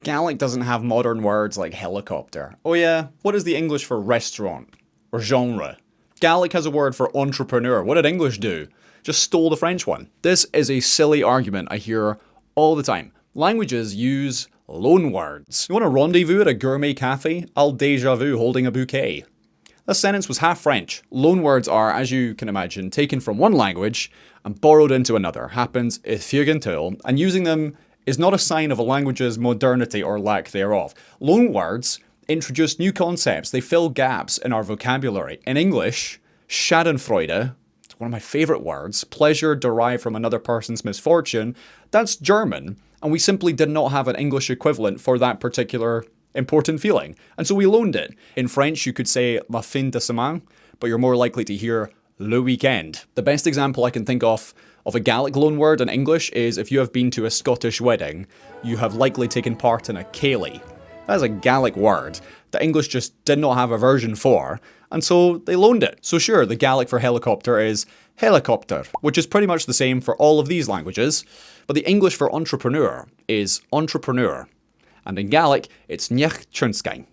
Gaelic doesn't have modern words like helicopter. Oh yeah, what is the English for restaurant? Or genre? Gaelic has a word for entrepreneur. What did English do? Just stole the French one. This is a silly argument I hear all the time. Languages use loanwords. You want a rendezvous at a gourmet cafe? I'll déjà vu holding a bouquet. This sentence was half French. Loanwords are, as you can imagine, taken from one language and borrowed into another. Happens ifugentile, and using them is not a sign of a language's modernity or lack thereof. Loanwords introduce new concepts. They fill gaps in our vocabulary. In English, Schadenfreude, it's one of my favorite words, pleasure derived from another person's misfortune, that's German, and we simply did not have an English equivalent for that particular important feeling. And so we loaned it. In French, you could say la fin de semaine, but you're more likely to hear le weekend. The best example I can think of a Gaelic loanword in English is if you have been to a Scottish wedding, you have likely taken part in a céilí. That is a Gaelic word that English just did not have a version for, and so they loaned it. So sure, the Gaelic for helicopter is helicopter, which is pretty much the same for all of these languages, but the English for entrepreneur is entrepreneur. And in Gaelic, it's nech tjunskain.